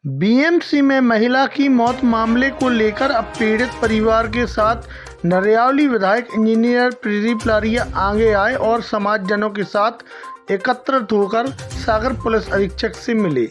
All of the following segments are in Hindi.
बीएमसी में महिला की मौत मामले को लेकर अब पीड़ित परिवार के साथ नरयावली विधायक इंजीनियर प्रदीप लारिया आगे आए और समाजजनों के साथ एकत्रित होकर सागर पुलिस अधीक्षक से मिले।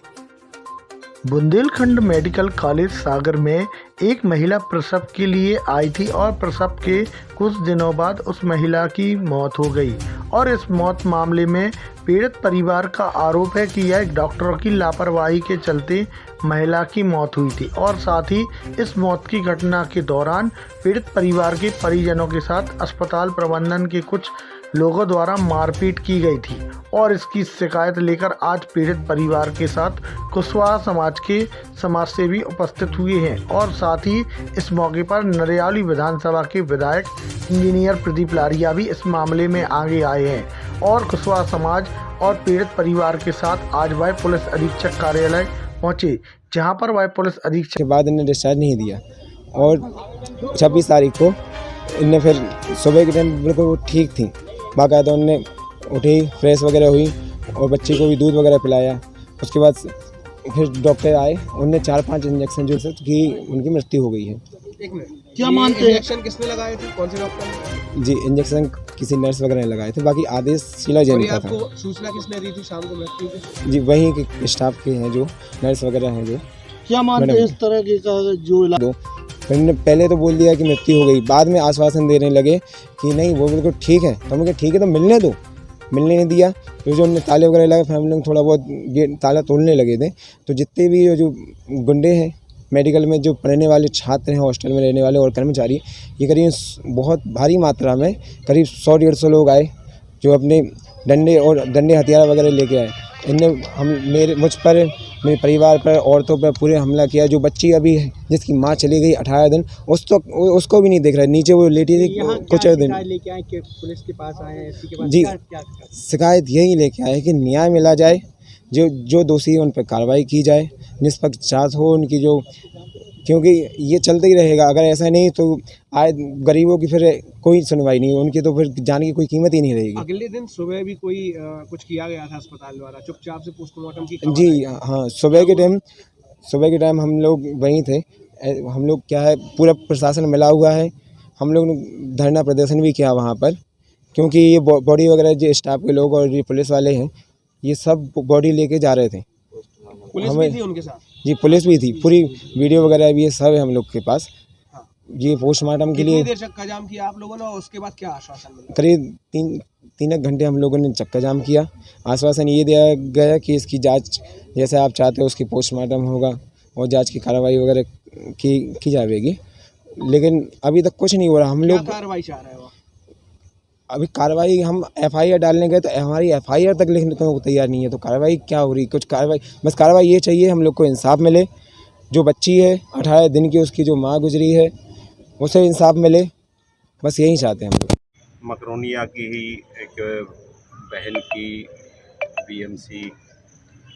बुंदेलखंड मेडिकल कॉलेज सागर में एक महिला प्रसव के लिए आई थी और प्रसव के कुछ दिनों बाद उस महिला की मौत हो गई और इस मौत मामले में पीड़ित परिवार का आरोप है कि यह डॉक्टरों की लापरवाही के चलते महिला की मौत हुई थी और साथ ही इस मौत की घटना के दौरान पीड़ित परिवार के परिजनों के साथ अस्पताल प्रबंधन के कुछ लोगों द्वारा मारपीट की गई थी और इसकी शिकायत लेकर आज पीड़ित परिवार के साथ कुशवाहा समाज के समाजसेवी उपस्थित हुए हैं और साथ ही इस मौके पर नरयावली विधानसभा के विधायक इंजीनियर प्रदीप लारिया भी इस मामले में आगे आए हैं और कुशवाहा समाज और पीड़ित परिवार के साथ आज वह पुलिस अधीक्षक कार्यालय पहुंचे, जहां पर वह पुलिस अधीक्षक के बाद इन्हें डिस्चार्ज नहीं दिया और 26 तारीख को इन्हें फिर सुबह के टाइम बिल्कुल ठीक थी, बाकायदा उनने उठी, फ्रेश वगैरह हुई और बच्चे को भी दूध वगैरह पिलाया। उसके बाद फिर डॉक्टर आए, उनने 4-5 इंजेक्शन जो कि उनकी मृत्यु हो गई है। एक मिनट, क्या मानते हैं? इंजेक्शन किसने लगाए थे? कौन से डॉक्टर ने? जी, इंजेक्शन किसी नर्स वगैरह ने लगाए थे, बाकी आदेश शीला जैन का था। आपको सूचना किसने दी थी शाम को मृत्यु की? जी, वहीं के स्टाफ के हैं जो नर्स वगैरह हैं जो। क्या मानते हैं इस तरह के जो उन्होंने पहले तो बोल दिया कि मृत्यु हो गई, बाद में आश्वासन देने लगे कि नहीं वो बिल्कुल ठीक है। तो मुझे ठीक है तो मिलने दो, मिलने नहीं दिया। तो जो उन्होंने ताले वगैरह लगे, फैमिली में थोड़ा बहुत गेट ताला तोड़ने लगे थे। तो जितने भी जो गुंडे हैं मेडिकल में, जो पढ़ने वाले छात्र हैं, हॉस्टल में रहने वाले और कर्मचारी, ये करीब बहुत भारी मात्रा में करीब 100-150 लोग आए जो अपने डंडे हथियार वगैरह लेके आए। इनने मुझ पर, मेरे परिवार पर, औरतों पर पूरे हमला किया। जो बच्ची अभी है जिसकी माँ चली गई 18 दिन, उसको भी नहीं देख रहा, नीचे वो लेटी थी कुछ दिन। लेके आए कि पुलिस के पास आए हैं, एसपी के पास? जी, क्या शिकायत यही लेके आए कि न्याय मिला जाए, जो दोषी है उन पर कार्रवाई की जाए, निष्पक्ष जांच हो उनकी, जो क्योंकि ये चलता ही रहेगा। अगर ऐसा नहीं तो आए गरीबों की फिर कोई सुनवाई नहीं, उनकी तो फिर जान की कोई कीमत ही नहीं रहेगी। अगले दिन सुबह भी कोई कुछ किया गया था अस्पताल द्वारा, चुपचाप से पोस्टमार्टम की जी हाँ, सुबह के टाइम हम लोग वहीं थे। हम लोग क्या है, पूरा प्रशासन मिला हुआ है। हम लोग ने धरना प्रदर्शन भी किया वहाँ पर, क्योंकि ये बॉडी वगैरह जो स्टाफ के लोग और ये पुलिस वाले हैं, ये सब बॉडी लेके जा रहे थे। पुलिस भी थी उनके साथ? जी, पुलिस भी थी, पूरी वीडियो वगैरह भी ये सब है हम लोग के पास। ये पोस्टमार्टम के लिए कितनी देर चक्का जाम किया आप लोगों ने और उसके बाद क्या आश्वासन मिला? करीब 3 घंटे हम लोगों ने चक्का जाम किया। आश्वासन ये दिया गया कि इसकी जांच जैसे आप चाहते हो उसकी पोस्टमार्टम होगा और जांच की कार्रवाई वगैरह की जाएगी, लेकिन अभी तक कुछ नहीं हो रहा। हम लोग कार्रवाई चाह रहे हो? अभी कार्रवाई, हम FIR डालने गए तो हमारी FIR तक लिखने को तैयार नहीं है, तो कार्रवाई क्या हो रही? कुछ कार्रवाई, बस कार्रवाई ये चाहिए हम लोग को इंसाफ मिले। जो बच्ची है 18 दिन की, उसकी जो माँ गुजरी है, उसे इंसाफ मिले, बस यही चाहते हैं हम लोग। मकरोनिया की ही एक बहन की BMC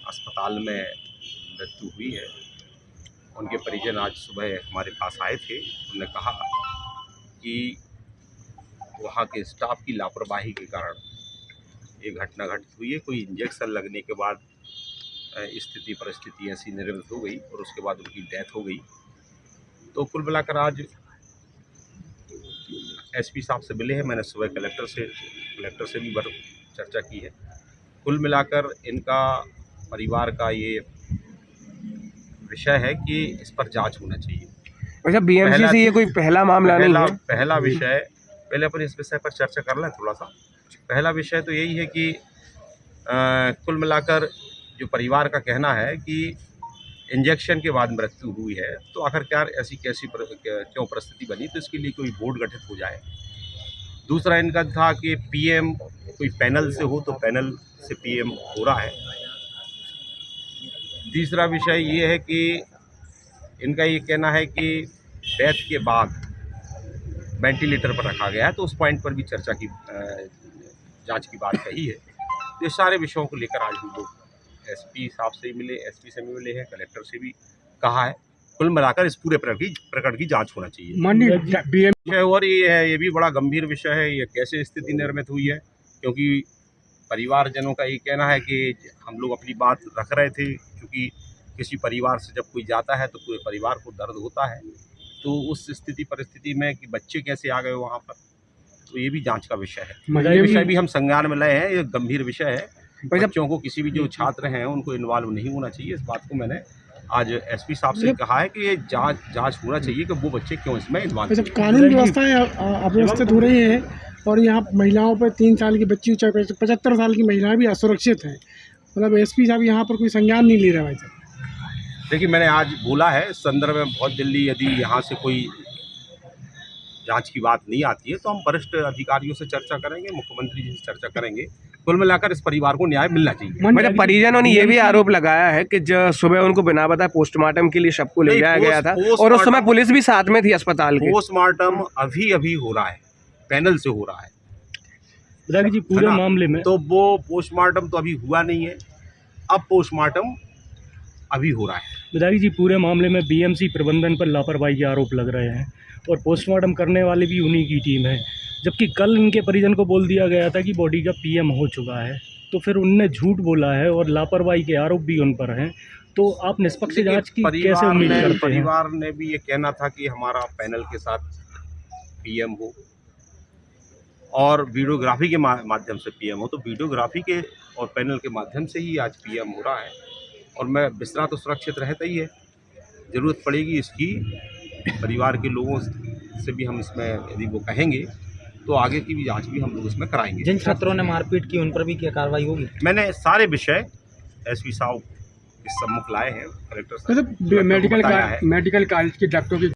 अस्पताल में मृत्यु हुई है। उनके परिजन आज सुबह हमारे पास आए थे। उन्होंने कहा कि वहाँ के स्टाफ की लापरवाही के कारण ये घटना घटित हुई है। कोई इंजेक्शन लगने के बाद स्थिति परिस्थिति ऐसी निर्मित हो गई और उसके बाद उनकी डेथ हो गई। तो कुल मिलाकर आज SP साहब से मिले हैं, मैंने सुबह कलेक्टर से भी चर्चा की है। कुल मिलाकर इनका परिवार का ये विषय है कि इस पर जांच होना चाहिए। अच्छा, BMC से ये कोई पहला मामला नहीं है? पहला विषय, पहले अपन इस विषय पर चर्चा कर लें थोड़ा सा। पहला विषय तो यही है कि कुल मिलाकर जो परिवार का कहना है कि इंजेक्शन के बाद मृत्यु हुई है, तो आखिरकार ऐसी क्यों परिस्थिति बनी, तो इसके लिए कोई बोर्ड गठित हो जाए। दूसरा इनका था कि PM कोई पैनल से हो, तो पैनल से PM हो रहा है। तीसरा विषय ये है कि इनका ये कहना है कि डेथ के बाद वेंटिलेटर पर रखा गया है, तो उस पॉइंट पर भी चर्चा की, जांच की बात कही है। तो ये सारे विषयों को लेकर आज हम लोग SP साहब से मिले, SP से भी मिले हैं, कलेक्टर से भी कहा है। कुल मिलाकर इस पूरे प्रकरण की जांच होना चाहिए। और ये भी बड़ा गंभीर विषय है, ये कैसे स्थिति निर्मित हुई है, क्योंकि परिवारजनों का ये कहना है कि हम लोग अपनी बात रख रहे थे, क्योंकि किसी परिवार से जब कोई जाता है तो पूरे परिवार को दर्द होता है। तो उस स्थिति परिस्थिति में कि बच्चे कैसे आ गए वहाँ पर, तो ये भी जांच का विषय है। ये विषय भी हम संज्ञान में लाए हैं। ये गंभीर विषय है। बच्चों को किसी भी जो छात्र हैं उनको इन्वॉल्व नहीं होना चाहिए। इस बात को मैंने आज एसपी साहब से कहा है कि ये जांच होना चाहिए कि वो बच्चे क्यों इसमें इन्वॉल्व हैं। कानून व्यवस्थाएं अव्यवस्थित हो रही हैं और यहाँ महिलाओं पर 3 साल की बच्ची, 75 साल की महिलाएं भी असुरक्षित हैं। मतलब एसपी साहब यहाँ पर कोई संज्ञान नहीं ले रहा भाई साहब। देखिए, मैंने आज बोला है इस संदर्भ में बहुत जल्दी यदि यहाँ से कोई जांच की बात नहीं आती है तो हम वरिष्ठ अधिकारियों से चर्चा करेंगे, मुख्यमंत्री जी से चर्चा करेंगे। कुल मिलाकर इस परिवार को न्याय मिलना चाहिए। मतलब परिजनों ने ये भी आरोप लगाया है कि जो सुबह उनको बिना बताए पोस्टमार्टम के लिए शव को ले जाया गया था और उस समय पुलिस भी साथ में थी अस्पताल के। पोस्टमार्टम अभी हो रहा है, पैनल से हो रहा है विधायक जी पूरे मामले में। तो वो पोस्टमार्टम तो अभी हुआ नहीं है, अब पोस्टमार्टम अभी हो रहा है। विधायक जी पूरे मामले में बीएमसी प्रबंधन पर लापरवाही के आरोप लग रहे हैं और पोस्टमार्टम करने वाले भी उन्हीं की टीम है, जबकि कल इनके परिजन को बोल दिया गया था कि बॉडी का पीएम हो चुका है। तो फिर उनने झूठ बोला है और लापरवाही के आरोप भी उन पर हैं। तो आप निष्पक्ष जांच की कैसे उम्मीद करते हैं? परिवार ने भी ये कहना था कि हमारा पैनल के साथ पीएम हो और वीडियोग्राफी के माध्यम से पीएम हो। तो वीडियोग्राफी के और पैनल के माध्यम से ही आज पीएम हो रहा है और मैं बिस्तरा तो सुरक्षित रहता ही है। ज़रूरत पड़ेगी इसकी परिवार के लोगों से भी हम इसमें यदि वो कहेंगे तो आगे की भी जांच भी हम लोग इसमें कराएंगे। जिन छात्रों ने मारपीट की उन पर भी क्या कार्रवाई होगी? मैंने सारे विषय एसपी साहब के सम्मुख लाए हैं, कलेक्टर साहब मतलब मेडिकल कॉलेज के डॉक्टरों की